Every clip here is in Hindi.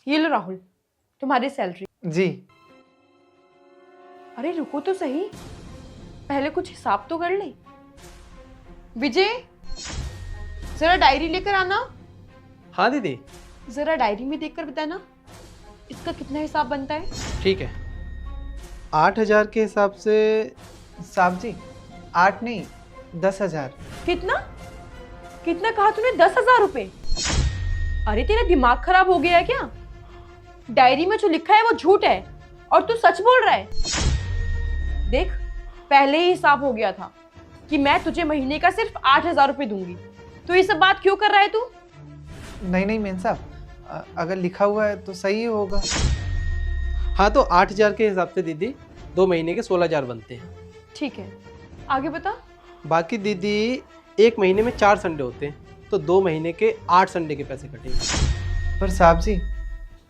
ये लो राहुल, तुम्हारी सैलरी। जी। अरे रुको तो सही, पहले कुछ हिसाब तो कर ले। विजय, जरा डायरी लेकर आना। हाँ दीदी। जरा डायरी में देखकर बताना इसका कितना हिसाब बनता है। ठीक है। 8,000 के हिसाब से। साहब जी 8 नहीं 10,000। कितना कितना कहा तूने? 10,000 रुपए? अरे तेरा दिमाग खराब हो गया है क्या? डायरी में जो लिखा है वो झूठ है और तू सच बोल रहा है। देख, पहले ही हिसाब हो गया था कि मैं तुझे महीने का सिर्फ 8,000 रुपए दूंगी, तो ये सब बात क्यों कर रहा है तू? नहीं नहीं मेम साहब, अगर लिखा हुआ है तो सही होगा। हाँ तो 8,000 के हिसाब से दीदी 2 महीने के 16,000 बनते हैं। ठीक है, आगे बता। बाकी दीदी 1 महीने में 4 संडे होते हैं, तो 2 महीने के 8 संडे के पैसे कटेंगे। पर साहब जी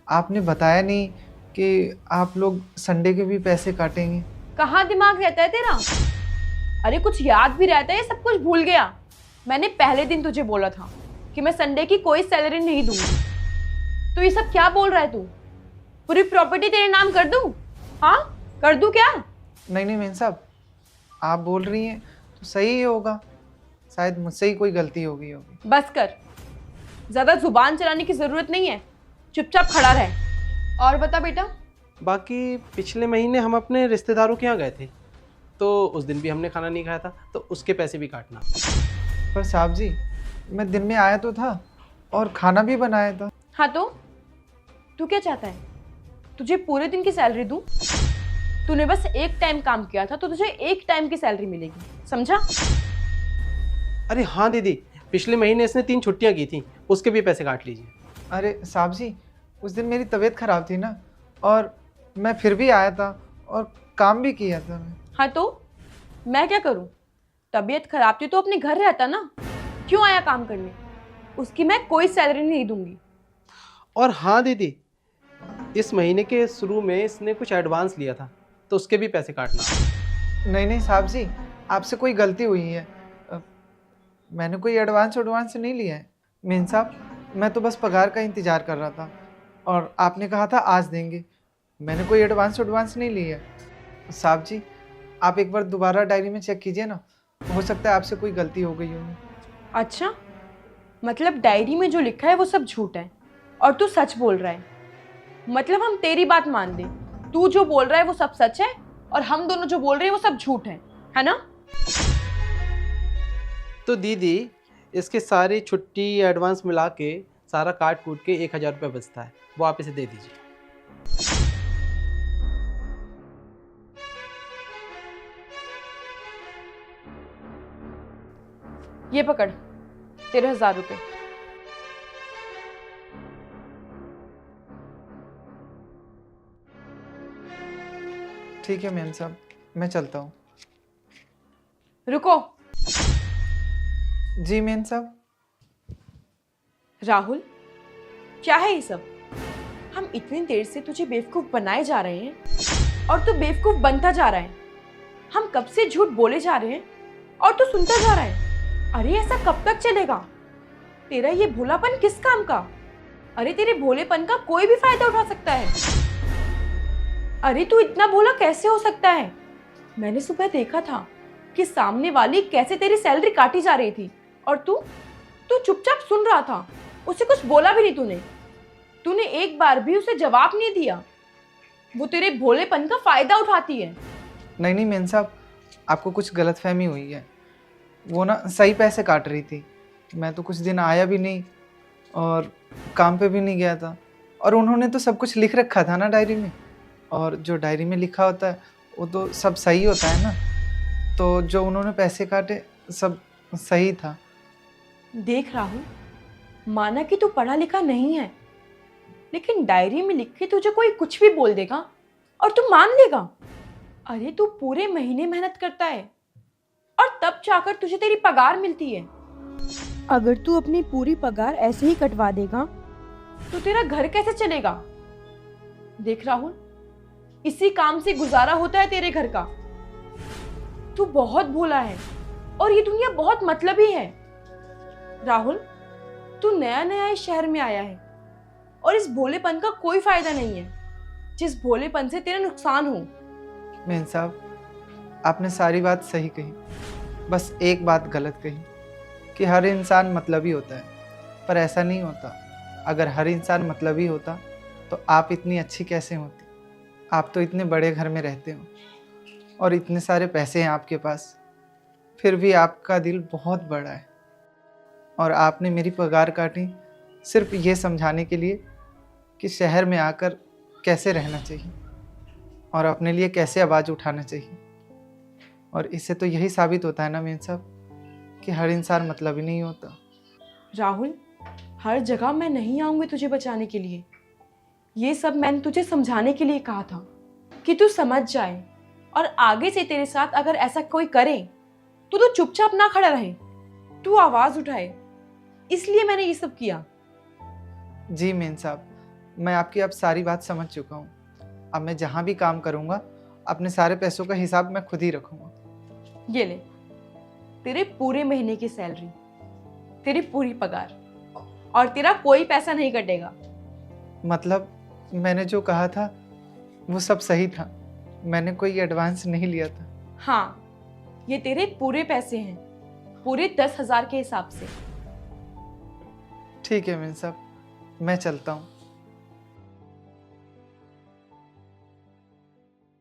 आपने बताया नहीं कि आप लोग संडे के भी पैसे काटेंगे। कहाँ दिमाग रहता है तेरा? अरे कुछ याद भी रहता है, सब कुछ भूल गया। मैंने पहले दिन तुझे बोला था कि मैं संडे की कोई सैलरी नहीं दूंगी, तो ये सब क्या बोल रहा है तू? पूरी प्रॉपर्टी तेरे नाम कर दूं? हाँ कर दूं क्या? नहीं नहीं मेम साहब, आप बोल रही हैं तो सही ही होगा, शायद मुझसे ही कोई गलती हो गई होगी। बस कर, ज्यादा जुबान चलाने की जरूरत नहीं है, चुपचाप खड़ा रह। और बता बेटा। बाकी पिछले महीने हम अपने रिश्तेदारों के यहाँ गए थे, तो उस दिन भी हमने खाना नहीं खाया था, तो उसके पैसे भी काटना। पर साहब जी मैं दिन में आया तो था और खाना भी बनाया था। हाँ तो तू क्या चाहता है? तुझे पूरे दिन की सैलरी दूं? तूने बस एक टाइम काम किया था तो तुझे एक टाइम की सैलरी मिलेगी, समझा? अरे हाँ दीदी, पिछले महीने इसने 3 छुट्टियाँ की थी, उसके भी पैसे काट लीजिए। अरे साहब जी उस दिन मेरी तबीयत ख़राब थी ना, और मैं फिर भी आया था और काम भी किया था मैं। हाँ तो मैं क्या करूं? तबीयत खराब थी तो अपने घर रहता ना, क्यों आया काम करने? उसकी मैं कोई सैलरी नहीं दूंगी। और हाँ दीदी, इस महीने के शुरू में इसने कुछ एडवांस लिया था, तो उसके भी पैसे काटना। नहीं नहीं साहब जी आपसे कोई गलती हुई है, मैंने कोई एडवांस नहीं लिया है। मेन साहब मैं तो बस पगार का इंतज़ार कर रहा था और आपने कहा था आज देंगे, मैंने कोई एडवांस नहीं लिया है। साहब जी आप एक बार दोबारा डायरी में चेक कीजिए ना, हो सकता है आपसे कोई गलती हो गई होगी। अच्छा, मतलब डायरी में जो लिखा है वो सब झूठ है और तू सच बोल रहा है। मतलब हम तेरी बात मान लें, तू जो बोल रहा है वो सब सच है और हम दोनों जो बोल रहे हैं वो सब झूठ है ना? तो दीदी इसके सारी छुट्टी एडवांस मिला के सारा काट कूट के 1,000 रुपये बचता है, वो आप इसे दे दीजिए। ये पकड़ 13,000 रुपये। ठीक है मैम साहब, मैं चलता हूँ। रुको। जी मैम साहब। राहुल, क्या है ये सब? हम इतनी देर से तुझे बेवकूफ बनाए जा रहे हैं और तू बेवकूफ बनता जा रहा है। हम कब से झूठ बोले जा रहे हैं और तू सुनता जा रहा है। अरे ऐसा कब तक चलेगा? तेरा ये भोलापन किस काम का? अरे तेरे भोलेपन का कोई भी फायदा उठा सकता है। अरे तू इतना भोला कैसे हो सकता है? मैंने सुबह देखा था कि सामने वाली कैसे तेरी सैलरी काटी जा रही थी और तू चुपचाप सुन रहा था, उसे कुछ बोला भी नहीं। तूने एक बार भी उसे जवाब नहीं दिया। वो तेरे भोलेपन का फायदा उठाती है। नहीं मैम साहब, आपको कुछ गलतफहमी हुई है, वो ना सही पैसे काट रही थी। मैं तो कुछ दिन आया भी नहीं और काम पे भी नहीं गया था, और उन्होंने तो सब कुछ लिख रखा था ना डायरी में, और जो डायरी में लिखा होता है वो तो सब सही होता है ना, तो जो उन्होंने पैसे काटे सब सही था। देख राहुल, माना कि तू पढ़ा लिखा नहीं है, लेकिन डायरी में लिख के तुझे कोई कुछ भी बोल देगा और तू मान लेगा। अरे तू पूरे महीने मेहनत करता है और तब जाकर तुझे तेरी पगार मिलती है। अगर तू अपनी पूरी पगार ऐसे ही कटवा देगा तो तेरा घर कैसे चलेगा? देख राहुल, इसी काम से गुजारा होता है तेरे घर का। तू बहुत भोला है और ये दुनिया बहुत मतलबी है। राहुल, तू नया नया इस शहर में आया है और इस भोलेपन का कोई फायदा नहीं है जिस भोलेपन से तेरा नुकसान हो। मेन साहब, आपने सारी बात सही कही, बस एक बात गलत कही कि हर इंसान मतलबी होता है, पर ऐसा नहीं होता। अगर हर इंसान मतलबी होता तो आप इतनी अच्छी कैसे होती? आप तो इतने बड़े घर में रहते हो और इतने सारे पैसे हैं आपके पास, फिर भी आपका दिल बहुत बड़ा है। और आपने मेरी पगार काटी सिर्फ ये समझाने के लिए कि शहर में आकर कैसे रहना चाहिए और अपने लिए कैसे आवाज़ उठाना चाहिए। और इससे तो यही साबित होता है ना मेन साहब कि हर इंसान मतलबी नहीं होता। राहुल, हर जगह मैं नहीं आऊंगी तुझे बचाने के लिए। ये सब मैंने तुझे समझाने के लिए कहा था कि तू समझ जाए, और आगे से तेरे साथ अगर ऐसा कोई करे तो चुपचाप ना खड़ा रहे, तू आवाज उठाए। इसलिए मैंने ये सब किया। जी मेन साहब, मैं आपकी अब सारी बात समझ चुका हूँ। अब मैं जहाँ भी काम करूँगा अपने सारे पैसों का हिसाब मैं खुद ही रखूँगा। ये ले, तेरे पूरे महीने की सैलरी, तेरी पूरी पगार, और तेरा कोई पैसा नहीं कटेगा। मतलब मैंने जो कहा था वो सब सही था, मैंने कोई एडवांस नहीं लिया था। हाँ, ये तेरे पूरे पैसे हैं, पूरे 10,000 के हिसाब से। ठीक है मेन साहब, मैं चलता हूँ।